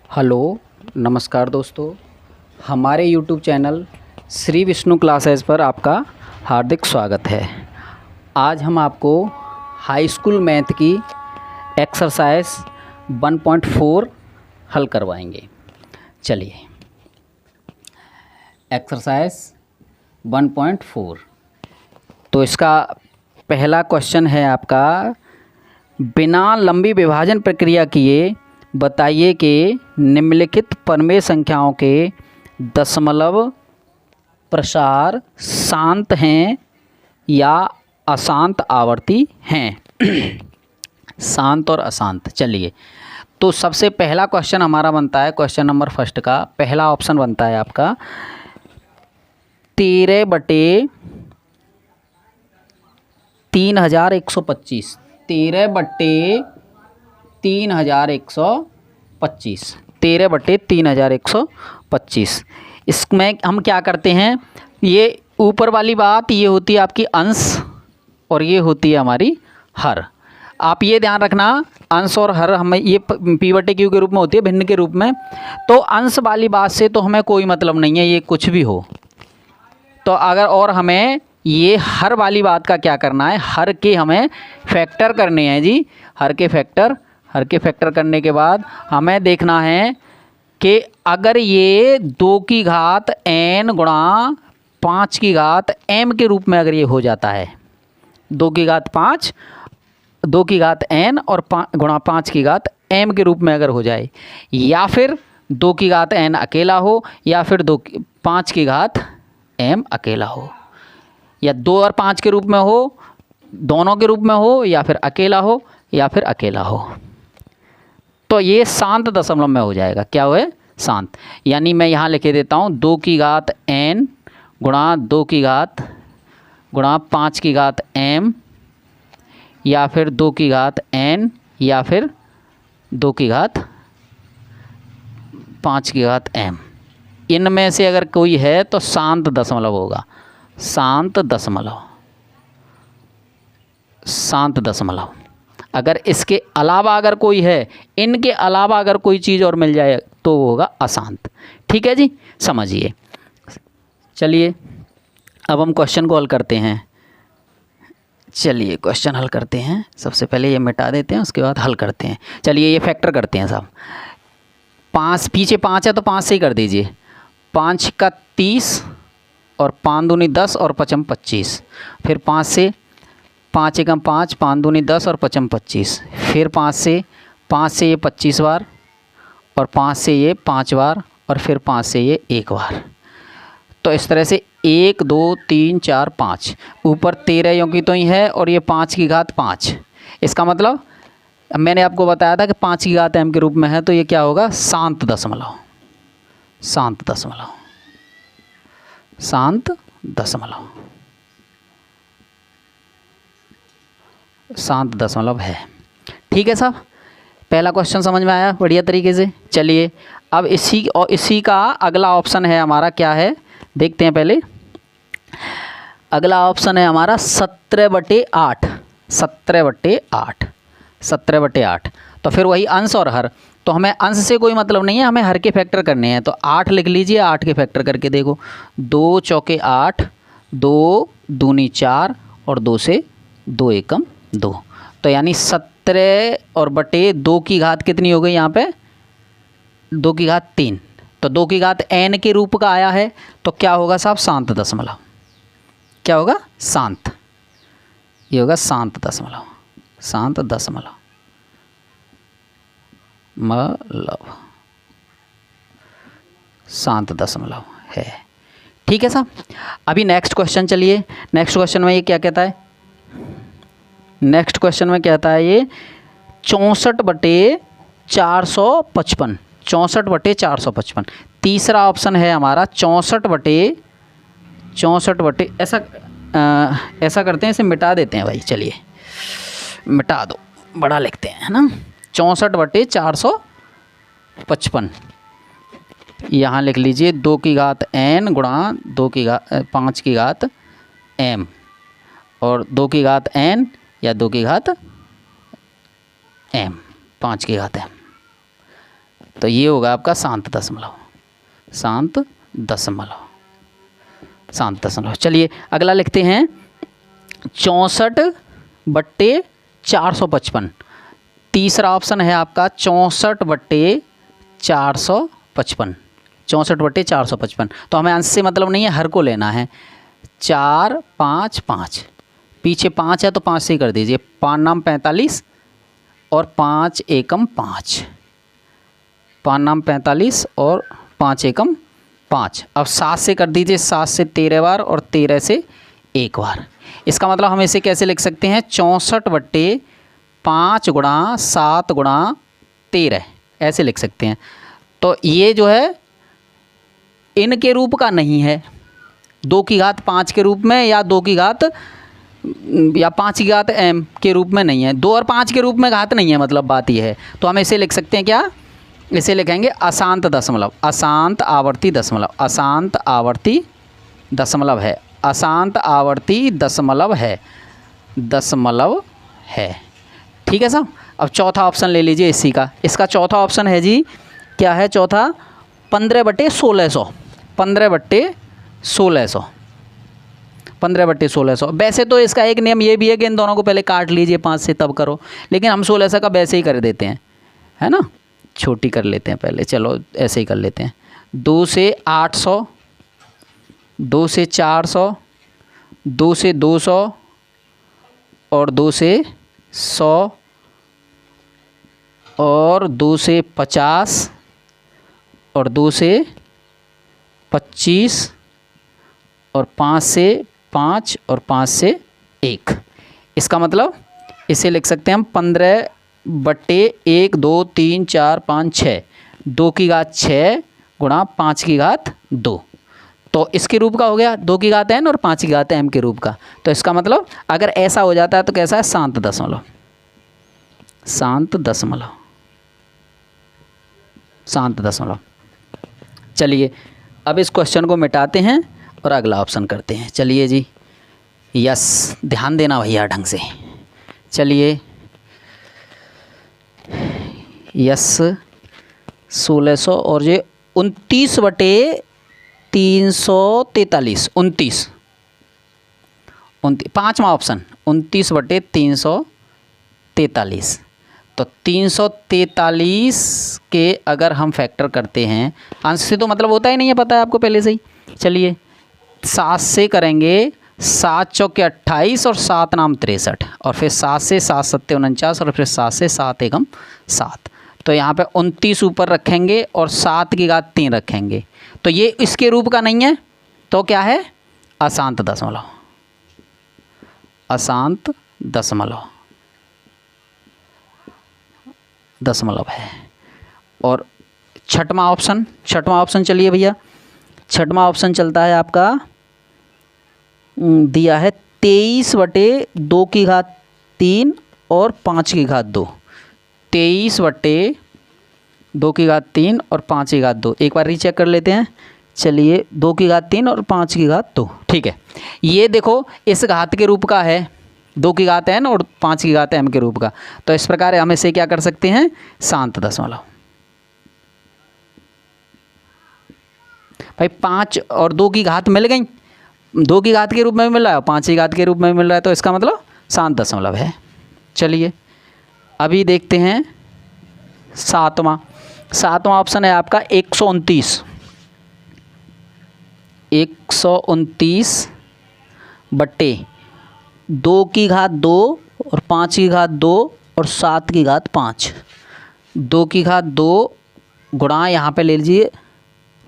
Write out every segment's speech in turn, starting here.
Hello नमस्कार दोस्तों, हमारे YouTube channel Shri Vishnu classes पर आपका हार्दिक स्वागत है। आज हम आपको हाई स्कूल मैथ की एक्सरसाइज 1.4 हल करवाएंगे। चलिए, एक्सरसाइज 1.4। तो इसका पहला क्वेश्चन है आपका, बिना लंबी विभाजन प्रक्रिया किए बताइए कि निम्नलिखित परमेय संख्याओं के दशमलव प्रसार शांत हैं या अशांत आवर्ती हैं। शांत और अशांत। चलिए, तो सबसे पहला क्वेश्चन हमारा बनता है, क्वेश्चन नंबर फर्स्ट का पहला ऑप्शन बनता है आपका 13/3125। 13/3125। 13/3125। इसमें हम क्या करते हैं, ये ऊपर वाली बात ये होती है आपकी अंश और ये होती है हमारी हर। आप ये ध्यान रखना, अंश और हर हमें ये पी बटे क्यू के रूप में होती है, भिन्न के रूप में। तो अंश वाली बात से तो हमें कोई मतलब नहीं है, ये कुछ भी हो। तो अगर और हमें ये हर वाली बात का क्या करना है, हर के हमें फैक्टर करने हैं जी। हर के फैक्टर करने के बाद हमें देखना है कि अगर ये 2 की घात n गुणा 5 की घात m के रूप में अगर ये हो जाता है, 2 की घात 5, 2 की घात n और गुणा 5 की घात m के रूप में अगर हो जाए, या फिर 2 की घात n अकेला हो, या फिर 5 की घात m अकेला हो, या 2 और 5 के रूप में हो, दोनों के रूप में हो, या फिर अकेला हो, या फिर अकेला हो, तो ये शांत दशमलव में हो जाएगा। क्या हुए? शांत। यानी मैं यहाँ लिखे देता हूँ 2 की घात n गुणा 2 की घात गुणा 5 की घात m, या फिर 2 की घात n, या फिर 2 की घात 5 की घात m। इनमें से अगर कोई है तो शांत दशमलव होगा। शांत दशमलव। अगर इसके अलावा अगर कोई है, इनके अलावा अगर कोई चीज़ और मिल जाए तो वो होगा अशांत। ठीक है जी, समझिए। चलिए, अब हम क्वेश्चन को हल करते हैं। चलिए, क्वेश्चन हल करते हैं। सबसे पहले ये मिटा देते हैं, उसके बाद हल करते हैं। चलिए, ये फैक्टर करते हैं सब। 5 पीछे 5 है तो 5 से ही कर दीजिए। 5 का 30 और 5 दूनी 10 और 5 25। फिर 5 से 5 एकम 5, 5 दूनी 10 और 5 25। फिर 5 से ये 25 बार, और 5 से ये 5 बार, और फिर 5 से ये 1 बार। तो इस तरह से 1 2 3 4 5। ऊपर 13 यों की तो ही है, और ये 5 की घात 5। इसका मतलब मैंने आपको बताया था कि 5 की घात m के रूप में है, तो ये क्या होगा? शांत दशमलव। शांत दशमलव है। ठीक है साहब, पहला क्वेश्चन समझ में आया बढ़िया तरीके से। चलिए, अब इसी का अगला ऑप्शन है हमारा, क्या है देखते हैं पहले। अगला ऑप्शन है हमारा 17/8। 17/8। तो फिर वही अंश और हर। तो हमें अंश से कोई मतलब नहीं है, हमें हर के फैक्टर करने हैं। तो 8 लिख लीजिए, 8 के फैक्टर करके देखो। 2 चौके 8, 2 दूनी 4, और 2 से 2 एकम 2। तो यानी 17 और बटे 2 की घात कितनी हो गई यहाँ पे? 2 की घात 3। तो 2 की घात n के रूप का आया है, तो क्या होगा साहब? शांत दशमलव। क्या होगा? शांत। ये होगा शांत दशमलव। शांत दशमलव शांत दशमलव है। ठीक है साहब, अभी नेक्स्ट क्वेश्चन। चलिए, नेक्स्ट क्वेश्चन में ये क्या कहता है? नेक्स्ट क्वेश्चन में कहता है ये 64/455। 64/455। तीसरा ऑप्शन है हमारा 64/। ऐसा करते हैं, इसे मिटा देते हैं भाई। चलिए, मिटा दो, बड़ा लिखते हैं, है ना। 64/455। यहाँ लिख लीजिए 2 की घात n गुणा 5 की घात m, और 2 की घात n या 2 की घात m, 5 की घात m। तो ये होगा आपका शांत दशमलव, शांत दशमलव, शांत दशमलव। चलिए अगला लिखते हैं 64/455। तीसरा ऑप्शन है आपका 64/455, 64/455। तो हमें अंश से मतलब नहीं है, हर को लेना है। 4 5 5, पीछे 5 है तो 5 से ही कर दीजिए। 5 नाम 45 और 5 एकम 5, 5 नाम 45 और 5 एकम 5। अब 7 से कर दीजिए, 7 से 13 बार और 13 से 1 बार। इसका मतलब हम इसे कैसे लिख सकते हैं, 64/5 गुणा 7 गुणा 13, ऐसे लिख सकते हैं। तो ये जो है इनके रूप का नहीं है, 2 की घात 5 के रूप में या 2 की घात या 5 की घात m के रूप में नहीं है, 2 और 5 के रूप में घात नहीं है, मतलब बात ये है। तो हम इसे लिख सकते हैं क्या, इसे लिखेंगे अशांत दशमलव, अशांत आवर्ती दशमलव, अशांत आवर्ती दशमलव है, अशांत आवर्ती दशमलव है, दशमलव है। ठीक है साहब। अब चौथा ऑप्शन ले लीजिए इसी का। इसका चौथा ऑप्शन है जी, क्या है चौथा, 15/1600, 15/1600, 15/1600। वैसे तो इसका एक नियम ये भी है कि इन दोनों को पहले काट लीजिए 5 से तब करो, लेकिन हम 1600 का वैसे ही कर देते हैं, है ना, छोटी कर लेते हैं पहले, चलो ऐसे ही कर लेते हैं। 2 से 800, 2 से 400, 2 से 200 और 2 से 100 और 2 से 50 और 2 से 25 और 5 से 5 और 5 से 1। इसका मतलब इसे लिख सकते हैं हम 15/1 2 3 4 5 6, 2 की घात 6 गुणा 5 की घात 2। तो इसके रूप का हो गया 2 की घात n और 5 की घात m के रूप का। तो इसका मतलब अगर ऐसा हो जाता है तो कैसा है, शांत दशमलव, शांत दशमलव, शांत दशमलव। चलिए अब इस क्वेश्चन को मिटाते हैं और अगला ऑप्शन करते हैं। चलिए जी, यस, ध्यान देना भैया ढंग से। चलिए यस 1600 और ये 29/343, 29, पाँचवा ऑप्शन 29/343। तो 343 के अगर हम फैक्टर करते हैं, अंश से तो मतलब होता ही नहीं है, पता है आपको पहले से ही। चलिए 7 से करेंगे, 7 चौके 28 और 7 नाम 63 और फिर 7 से 7 सत्ते 49 और फिर 7 से 7 एकम 7। तो यहाँ पे 29 ऊपर रखेंगे और 7 की घात 3 रखेंगे। तो ये इसके रूप का नहीं है, तो क्या है, अशांत दशमलव, अशांत दशमलव, दशमलव है। और छठवां ऑप्शन, छठवां ऑप्शन चलिए भैया, छठवां ऑप्शन चलता है आपका, दिया है 23/2 की घात 3 और 5 की घात 2, 23/2 की घात 3 और 5 की घात 2। एक बार रीचेक कर लेते हैं। चलिए 2 की घात 3 और 5 की घात 2, ठीक है। ये देखो इस घात के रूप का है, 2 की घात n और 5 की घात m के रूप का। तो इस प्रकार हम इसे क्या कर सकते हैं, शांत दशमलव। भाई 5 और 2 की घात मिल गई, 2 की घात के रूप में भी मिल रहा है और 5 की घात के रूप में भी मिल रहा है, तो इसका मतलब शांत दशमलव है। चलिए अभी देखते हैं सातवां ऑप्शन है आपका 129, 129/2 की घात 2 और 5 की घात 2 और 7 की घात 5। 2 की घात 2 गुणा यहाँ पे ले लीजिए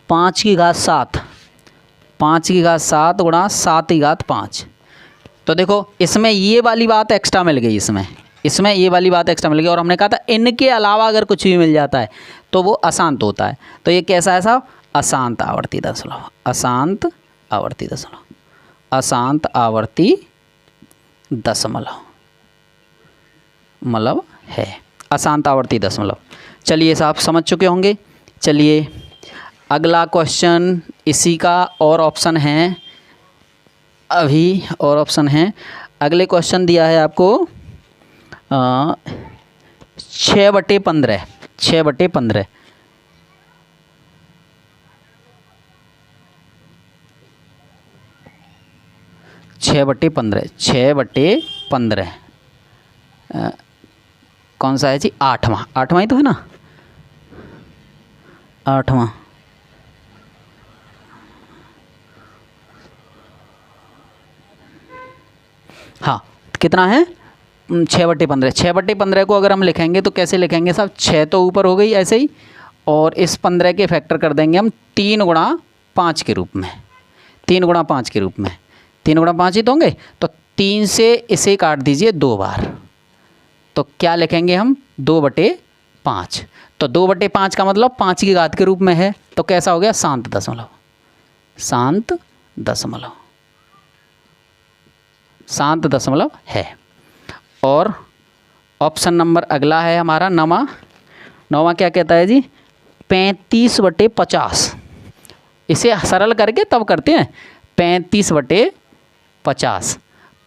5 की घात 7, 5 की घात 7 गुणा 7 की घात 5। तो देखो इसमें ये वाली बात एक्स्ट्रा मिल गई, इसमें ये वाली बात एक्स्ट्रा मिल गई। और हमने कहा था इनके अलावा अगर कुछ भी मिल जाता है तो वो अशांत होता है। तो ये कैसा है साहब, अशांत आवर्ती दशमलव, अशांत आवर्ती दशमलव, अशांत आवर्ती दशमलव मतलब है, अशांत आवर्ती दशमलव। चलिए साहब समझ चुके होंगे। चलिए अगला क्वेश्चन इसी का और ऑप्शन है, अभी और ऑप्शन है। अगले क्वेश्चन दिया है आपको 6/15, 6/15। 6/15, 6/15 कौन सा है जी? 8वां, 8वां ही तो है ना, 8वां। हाँ, कितना है? 6/15। 6/15 को अगर हम लिखेंगे तो कैसे लिखेंगे साहब? 6 तो ऊपर हो गई ऐसे ही, और इस 15 के फैक्टर कर देंगे हम 3 गुणा 5 के रूप में, 3 गुणा 5 के रूप में, 3 गुणा 5 ही तो होंगे। तो 3 से इसे काट दीजिए 2 बार, तो क्या लिखेंगे हम? 2/5। तो 2/5 का मतलब 5 की घात के रूप में है, तो कैसा हो गया? शांत दशमलव, शांत दशमलव, शांत दशमलव है। और ऑप्शन नंबर अगला है हमारा 9वां। 9वां क्या कहता है जी? 35/50। इसे सरल करके तब करते हैं। 35/50,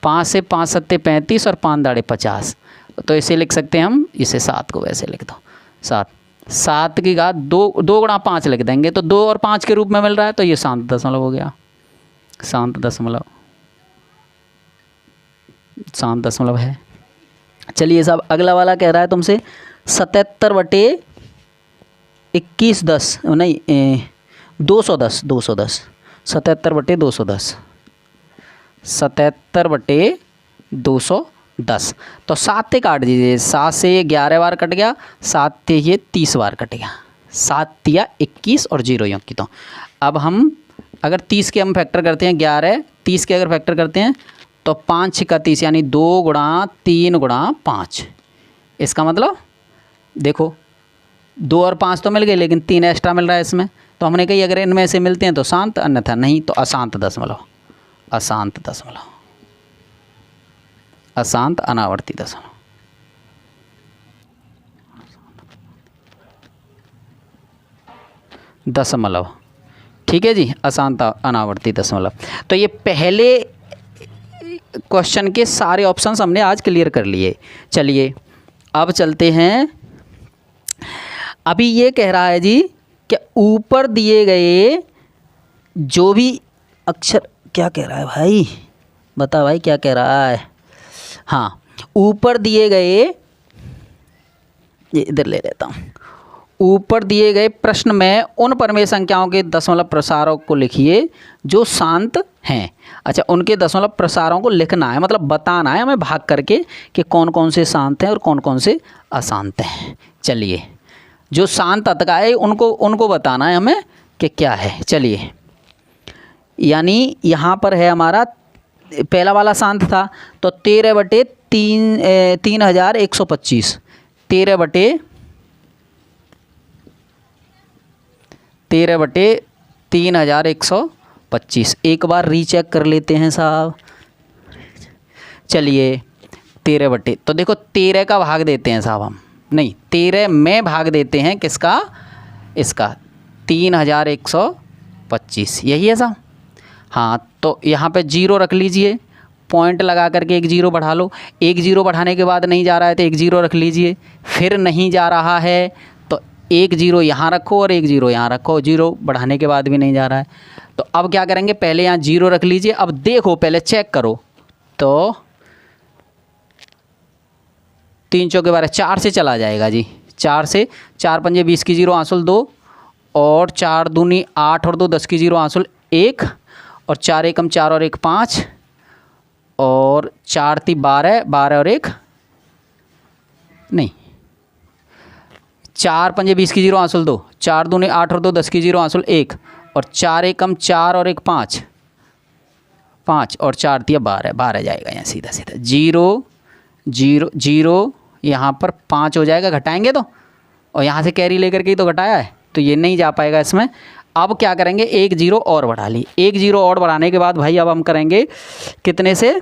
5 से 5 सत्ते 35 और 5 दाड़े 50, तो इसे लिख सकते हैं हम, इसे 7 को वैसे लिख दो, 7, 7 की घात 2 गुणा 5 लिख देंगे, तो 2 और 5 के रूप में मिल रहा है, तो ये शांत दशमलव हो गया, शांत दशमलव, शांत दशमलव है। चलिए साहब, अगला वाला कह रहा है तुमसे 77/2110, नहीं 210, 210, 77/210, 77/210। तो 7 से काट दीजिए, 7 से ये 11 बार कट गया, 7 से ये 30 बार कट गया, 7 या 21 और 0 योग की। तो अब हम अगर 30 के हम फैक्टर करते हैं, 11 30 के अगर फैक्टर करते हैं तो 5 का 30 यानी 2 गुणा 3 गुणा 5। इसका मतलब देखो 2 और 5 तो मिल गए, लेकिन 3 एक्स्ट्रा मिल रहा है इसमें, तो हमने कही अगर इनमें से मिलते हैं तो शांत, अन्यथा नहीं तो अशांत दशमलव, अशांत दशमलव, अशांत अनावर्ती दशमलव। दशमलव, ठीक है जी, अशांत अनावर्ती दशमलव। तो ये पहले क्वेश्चन के सारे ऑप्शंस हमने आज क्लियर कर लिए। चलिए अब चलते हैं, अभी ये कह रहा है जी कि ऊपर दिए गए जो भी अक्षर, क्या कह रहा है भाई, बता भाई क्या कह रहा है? हाँ, ऊपर दिए गए, ये इधर ले लेता हूँ, ऊपर दिए गए प्रश्न में उन परमेय संख्याओं के दशमलव प्रसारों को लिखिए जो शांत हैं। अच्छा, उनके दशमलव प्रसारों को लिखना है, मतलब बताना है हमें भाग करके कि कौन कौन से शांत हैं और कौन कौन से अशांत हैं। चलिए, जो शांत अतका है उनको बताना है हमें कि क्या है। चलिए, यानी यहाँ पर है हमारा पहला वाला शांत था, तो 13/3125, 13/3125। एक बार रीचेक कर लेते हैं साहब। चलिए 13 तो देखो 13 का भाग देते हैं साहब हम, नहीं 13 में भाग देते हैं किसका? इसका 3125, यही है साहब। हाँ, तो यहाँ पे 0 रख लीजिए, पॉइंट लगा करके 1 0 बढ़ा लो। 1 0 बढ़ाने के बाद नहीं जा रहा है तो 1 0 रख लीजिए, फिर नहीं जा रहा है तो 1 0 यहाँ रखो और 1 0 यहाँ रखो, 0 बढ़ाने के बाद भी नहीं जा रहा है तो अब क्या करेंगे? पहले यहाँ 0 रख लीजिए। अब देखो, पहले चेक करो, तो 3 चौके 12, 4 से चला जाएगा जी, 4 से, 4 पंजे 20 की 0 आंसुल 2, और 4 दूनी 8 और 2 10 की 0 आंसुल 1, और 4 एकम 4 और 1 5, और 4 ती 12, 12 और 1 नहीं, 4 पंजे 20 की 0 आंसुल 2, 4 दूनी 8 और 2 10 की 0 आंसुल 1, और 4 एकम 4 और 1 5, 5 और 4 तिया 12, 12 जाएगा यहाँ सीधा सीधा, 0 0 0 यहाँ पर 5 हो जाएगा, घटाएंगे तो, और यहाँ से कैरी लेकर के ही तो घटाया है, तो ये नहीं जा पाएगा इसमें। अब क्या करेंगे? 1 0 और बढ़ा ली, 1 0 और बढ़ाने के बाद भाई अब हम करेंगे कितने से?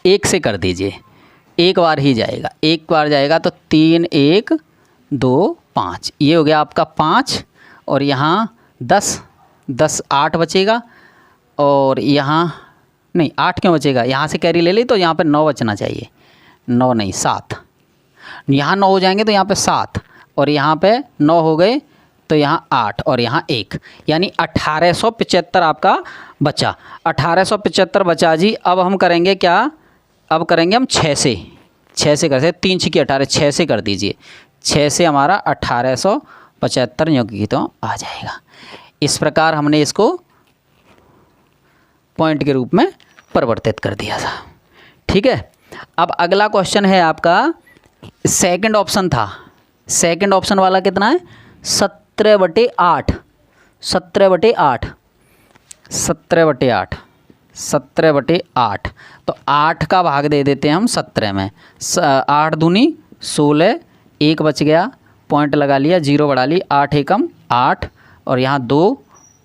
1 से कर दीजिए, एक बार ही जाएगा, एक बार जाएगा तो 3 1 2 5, ये हो गया आपका 5, और यहाँ 10 10 8 बचेगा, और यहाँ नहीं 8 क्यों बचेगा? यहाँ से कैरी ले ली तो यहाँ पे 9 बचना चाहिए, 9 नहीं 7, यहाँ 9 हो जाएंगे तो यहाँ पे 7, और यहाँ पे 9 हो गए तो यहाँ 8 और यहाँ 1, यानी 1875 आपका बचा। 1875 बचा जी। अब हम करेंगे क्या, अब करेंगे हम 6 से कर सकते, 3 6 18, 6 से कर दीजिए। 6 से हमारा 1875 न्योगी तो आ जाएगा। इस प्रकार हमने इसको पॉइंट के रूप में परिवर्तित कर दिया था। ठीक है। अब अगला क्वेश्चन है आपका, सेकंड ऑप्शन था। सेकंड ऑप्शन वाला कितना है, 17/8, 17/8, 17/8, 17/8। तो 8 का भाग दे देते हैं हम 17 में। 8 दूनी 16, 1 बच गया, पॉइंट लगा लिया, 0 बढ़ा ली, 8 एकम 8 और यहाँ 2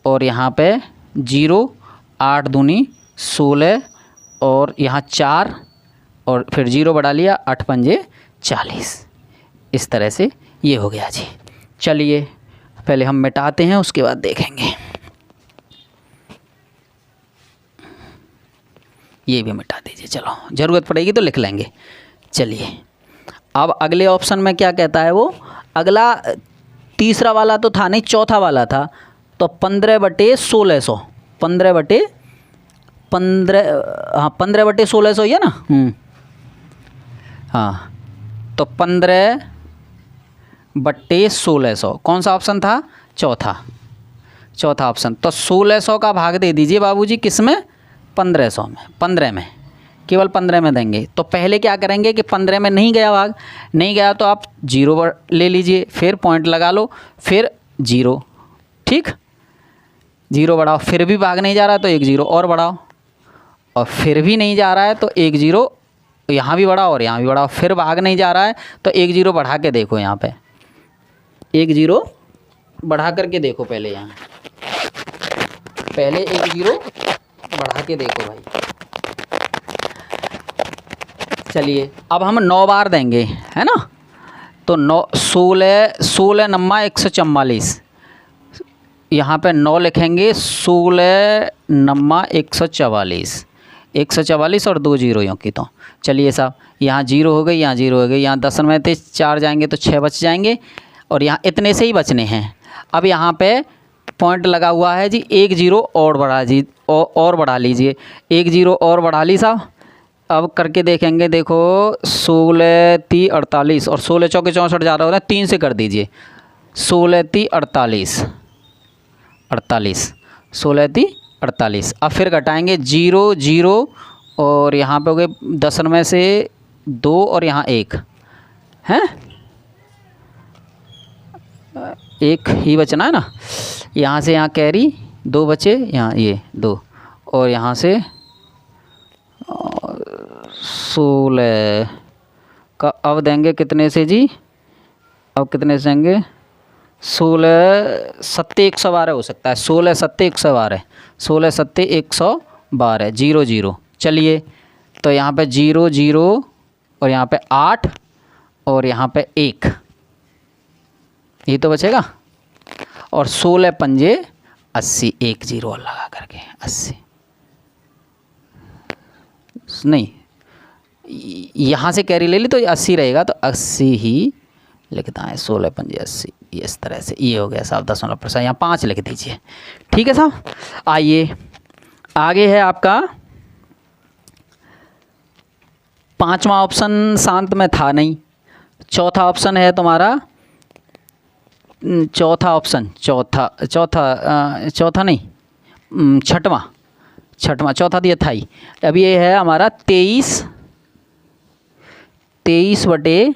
और यहाँ पे 0, 8 दूनी 16 और यहाँ 4 और फिर 0 बढ़ा लिया, 8 पंजे 40। इस तरह से ये हो गया जी। चलिए पहले हम मिटाते हैं, उसके बाद देखेंगे। ये भी मिटा दीजिए, चलो ज़रूरत पड़ेगी तो लिख लेंगे। चलिए अब अगले ऑप्शन में क्या कहता है वो, अगला तीसरा वाला तो था नहीं, चौथा वाला था। तो 15/1600, 15/1600 ही है ना। हाँ, तो 15/1600 कौन सा ऑप्शन था, चौथा ऑप्शन। तो 1600 का भाग दे दीजिए बाबूजी, किस में, 1500 में, 15 में, केवल 15 में देंगे। तो पहले क्या करेंगे कि 15 में नहीं गया भाग, नहीं गया तो आप 0 ले लीजिए, फिर पॉइंट लगा लो, फिर 0। ठीक, 0 बढ़ाओ, फिर भी भाग नहीं जा रहा है तो 1 0 और बढ़ाओ, और फिर भी नहीं जा रहा है तो 1 0 यहाँ भी बढ़ाओ और यहाँ भी बढ़ाओ, फिर भाग नहीं जा रहा है तो 1 0 बढ़ा के देखो। यहाँ पे 1 0 बढ़ा करके देखो, पहले यहाँ पहले 1 0 बढ़ा के देखो भाई। चलिए अब हम 9 बार देंगे, है ना। तो 9 16 नम्मा 144, यहाँ पे 9 लिखेंगे, 16 नम्मा 144, 144 और 2 0 यों की। तो चलिए साहब, यहाँ 0 हो गई, यहाँ 0 हो गई, यहाँ 10 में थे 4 जाएंगे तो 6 बच जाएंगे, और यहाँ इतने से ही बचने हैं। अब यहाँ पे पॉइंट लगा हुआ है जी, 1 0 और बढ़ा जी, और बढ़ा लीजिए, 1 0 और बढ़ा ली साहब। अब करके देखेंगे, देखो 16 3 48 और 16 चौके 64 जा रहा होता है, 3 से कर दीजिए, 16 3 48, 16 3 48। अब फिर घटाएंगे 0 0 और यहाँ पे हो गए 10 में से 2 और यहाँ 1 हैं, 1 ही बचना है ना। यहाँ से यहाँ कैरी 2 बचे, यहाँ ये 2 और यहाँ से 16 का अब देंगे कितने से जी, अब कितने से देंगे, 16 7 112 हो सकता है, 16 7 112, 16 7 112, 0 0। चलिए तो यहाँ पे 0 0 और यहाँ पे 8 और यहाँ पे 1, ये तो बचेगा, और 16 पंजे 80, 1 0 और लगा करके 80 नहीं, यहाँ से कैरी ले ली तो 80 रहेगा, तो 80 ही लिखता है, 16 पंजे 80, इस तरह से ये हो गया साहब 10%। यहाँ 5 लिख दीजिए। ठीक है साहब, आइए आगे है आपका पांचवा ऑप्शन, शांत में था नहीं। चौथा ऑप्शन है तुम्हारा, चौथा ऑप्शन, चौथा नहीं, छठवां, चौथा दिया था ही। अब ये है हमारा 23 बटे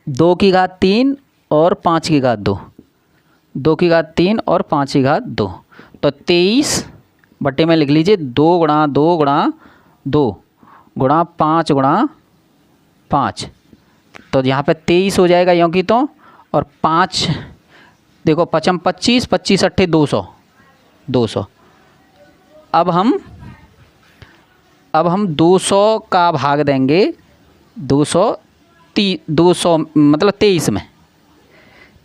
2 की घात 3 और 5 की घात 2, 2 की घात 3 और 5 की घात 2। तो 23 बटे में लिख लीजिए 2 गुणा 2 गुणा 2 गुणा 5 गुणा 5। तो यहाँ पे 23 हो जाएगा यों की तो, और 5 देखो 5 25, 25 अट्ठे 200, 200। अब हम 200 का भाग देंगे, 200 मतलब 23 में,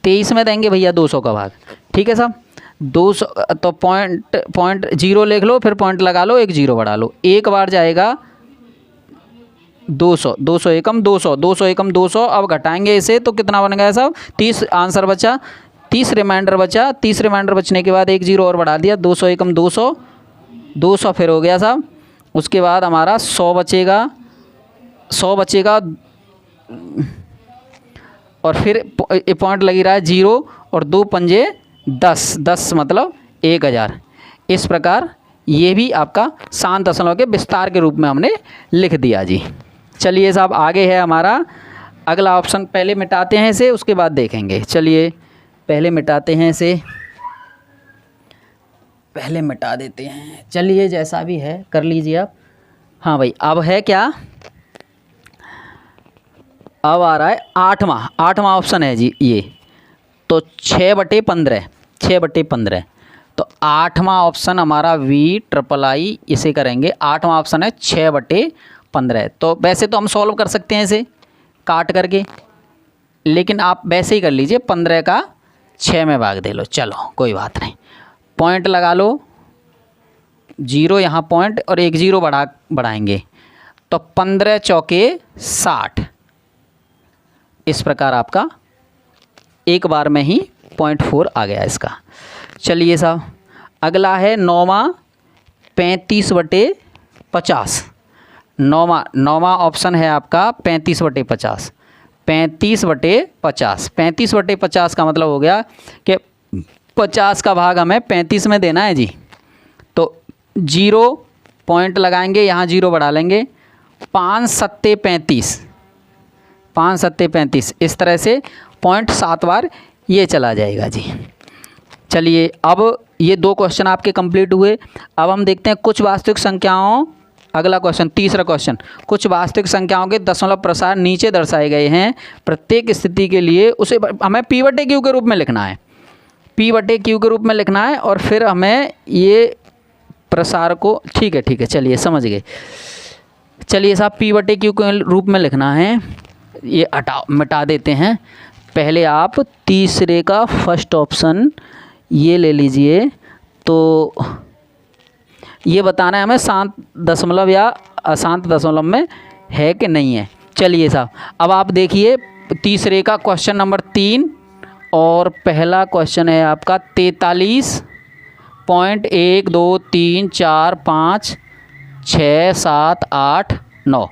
23 में देंगे भैया 200 का भाग। ठीक है साहब, 200 तो पॉइंट 0 लिख लो, फिर पॉइंट लगा लो, 1 0 बढ़ा लो, एक बार जाएगा 200, 200 एकम 200, 200 एकम 200। अब घटाएंगे इसे तो कितना बन गया साहब, 30 आंसर बचा, 30 रिमाइंडर बचा। 30 रिमाइंडर बचने के बाद एक जीरो और बढ़ा दिया, 200 एकम 200, 200 फिर हो गया साहब। उसके बाद हमारा 100 बचेगा, 100 बचेगा और फिर पॉइंट लगी रहा है 0 और 2 पंजे 10, 10 मतलब 1000। इस प्रकार ये भी आपका शांत दशमलव के विस्तार के रूप में हमने लिख दिया जी। चलिए साहब आगे है हमारा अगला ऑप्शन, पहले मिटाते हैं इसे उसके बाद देखेंगे। चलिए पहले मिटाते हैं इसे, पहले मिटा देते हैं। चलिए जैसा भी है कर लीजिए आप। हाँ भाई अब है क्या, अब आ रहा है आठवां ऑप्शन है जी ये, तो 6/15, 6/15। तो आठवां ऑप्शन हमारा VIII इसे करेंगे। आठवां ऑप्शन है 6/15। तो वैसे तो हम सॉल्व कर सकते हैं इसे काट करके, लेकिन आप वैसे ही कर लीजिए, 15 का 6 में भाग दे लो, चलो कोई बात नहीं। पॉइंट लगा लो, 0 यहाँ पॉइंट और एक 0 बढ़ाएंगे तो 15 चौके 60। इस प्रकार आपका एक बार में ही 0.4 आ गया इसका। चलिए साहब अगला है 9वां 35/50। 9वां ऑप्शन है आपका 35/50। 35/50, 35/50 का मतलब हो गया कि 50 का भाग हमें 35 में देना है जी। तो 0 पॉइंट लगाएंगे, यहाँ 0 बढ़ा लेंगे, 5 सत्ते 35, 5 सत्ते 35। इस तरह से 0.7 बार ये चला जाएगा जी। चलिए अब ये 2 क्वेश्चन आपके कंप्लीट हुए। अब हम देखते हैं कुछ वास्तविक संख्याओं, अगला क्वेश्चन, तीसरा क्वेश्चन। कुछ वास्तविक संख्याओं के दशमलव प्रसार नीचे दर्शाए गए हैं। प्रत्येक स्थिति के लिए उसे हमें P/Q के रूप में लिखना है, P/Q के रूप में लिखना है और फिर हमें ये प्रसार को, ठीक है चलिए समझ गए। चलिए साहब P/Q के रूप में लिखना है, ये मिटा देते हैं। पहले आप तीसरे का फर्स्ट ऑप्शन ये ले लीजिए। तो ये बताना है हमें शांत दशमलव या अशांत दशमलव में है कि नहीं है। चलिए साहब अब आप देखिए तीसरे का क्वेश्चन नंबर 3 और पहला क्वेश्चन है आपका 43.1 2 3 4 5 6 7 8 9,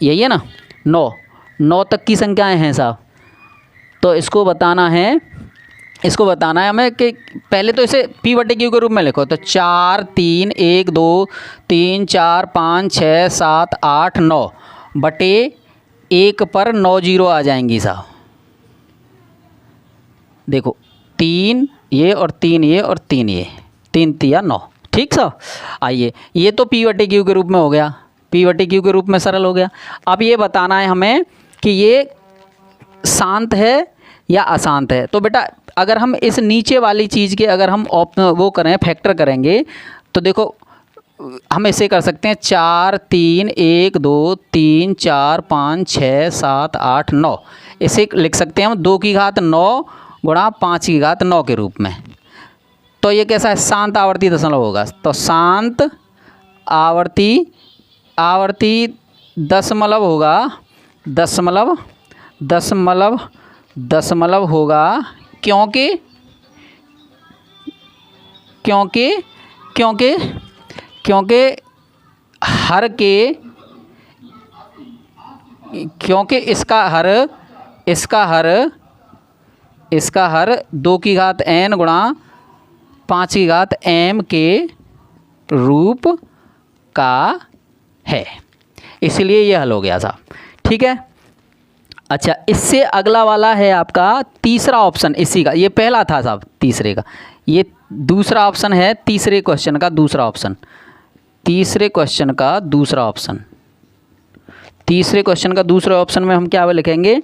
यही है ना, 9 तक की संख्याएं हैं साहब। तो इसको बताना है हमें कि पहले तो इसे P/Q के रूप में लिखो। तो 4 3 1 2 3 4 5 6 7 8 9 बटे 1 पर 9 0 आ जाएंगी साहब। देखो 3 ये और 3 ये और 3 ये, 3 3 9, ठीक साहब। आइए ये तो P/Q के रूप में हो गया, P/Q के रूप में सरल हो गया। अब ये बताना है हमें कि ये शांत है या अशांत है। तो बेटा अगर हम इस नीचे वाली चीज़ के अगर हम वो करें, फैक्टर करेंगे, तो देखो हम इसे कर सकते हैं 4 3 1 2 3 4 5 6 7 8 9। इसे लिख सकते हैं हम 2 की घात 9 गुणा 5 की घात 9 के रूप में। तो ये कैसा है, शांत आवर्ती दशमलव होगा। तो शांत आवर्ती दशमलव होगा, दशमलव होगा क्योंकि हर के, क्योंकि इसका हर 2 की घात n गुणा 5 की घात m के रूप का है, इसलिए ये हल हो गया साहब। ठीक है। अच्छा इससे अगला वाला है आपका तीसरा ऑप्शन, इसी का, ये पहला था साहब तीसरे का, ये दूसरा ऑप्शन है तीसरे क्वेश्चन का दूसरा ऑप्शन। तीसरे क्वेश्चन का दूसरा ऑप्शन में हम क्या लिखेंगे,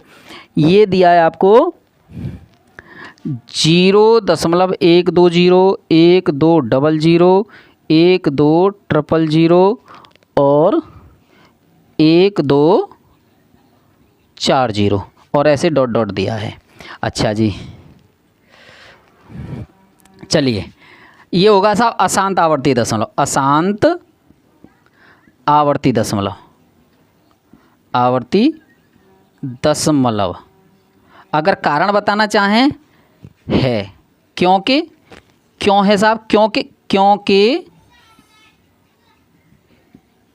ये दिया है आपको 0.120 1 2 00 1 2 000 और 1 2 4 0 और ऐसे डॉट डॉट दिया है। अच्छा जी चलिए ये होगा साहब अशांत आवर्ती दशमलव, अशांत आवर्ती दशमलव। आवर्ती दशमलव। अगर कारण बताना चाहें है, क्योंकि क्यों है साहब,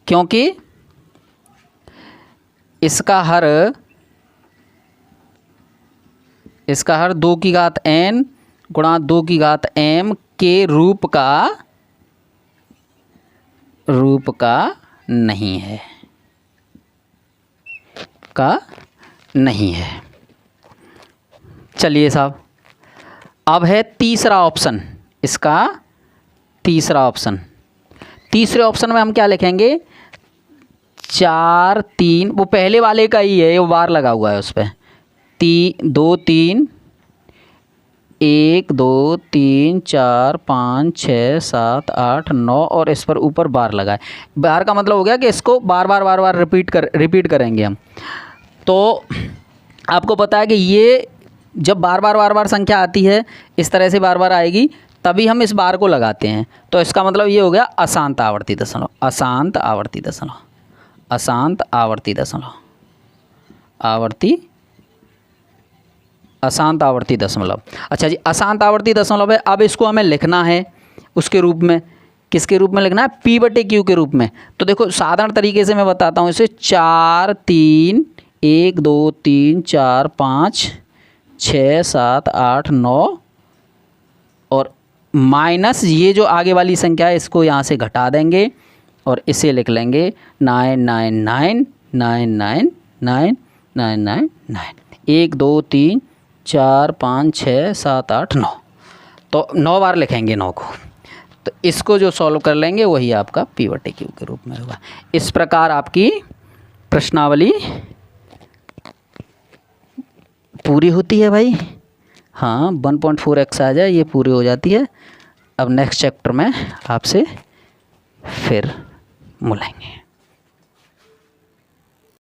क्योंकि इसका हर 2 की घात n गुणा 2 की घात m के रूप का नहीं है। चलिए साहब, अब है तीसरा ऑप्शन, इसका तीसरा ऑप्शन। तीसरे ऑप्शन में हम क्या लिखेंगे, 4 3, वो पहले वाले का ही है, वो बार लगा हुआ है उस पर, 2 3 1 2 3 4 5 6 7 8 9 और इस पर ऊपर बार लगा है। बार का मतलब हो गया कि इसको बार बार रिपीट करेंगे हम। तो आपको पता है कि ये जब बार बार संख्या आती है, इस तरह से बार आएगी, तभी हम इस बार को लगाते हैं। तो इसका मतलब ये हो गया अशांत आवर्ती दशमलव, अशांत आवर्ती दशमलव, अशांत आवर्ती दशमलव, अशांत आवर्ती दशमलव। अच्छा जी, अशांत आवर्ती दशमलव है। अब इसको हमें लिखना है उसके रूप में, किसके रूप में लिखना है, P/Q के रूप में। तो देखो साधारण तरीके से मैं बताता हूँ इसे, 4 3 1 2 3 4 5 6 7 8 9 और माइनस ये जो आगे वाली संख्या है इसको यहाँ से घटा देंगे और इसे लिख लेंगे 999999999। 1 2 3 4 5 6 7 8 9, तो 9 बार लिखेंगे 9 को। तो इसको जो सॉल्व कर लेंगे वही आपका P/Q के रूप में होगा। इस प्रकार आपकी प्रश्नावली पूरी होती है भाई। हाँ, 1.4 एक्सरसाइज है, ये पूरी हो जाती है। अब नेक्स्ट चैप्टर में आपसे फिर मिलेंगे।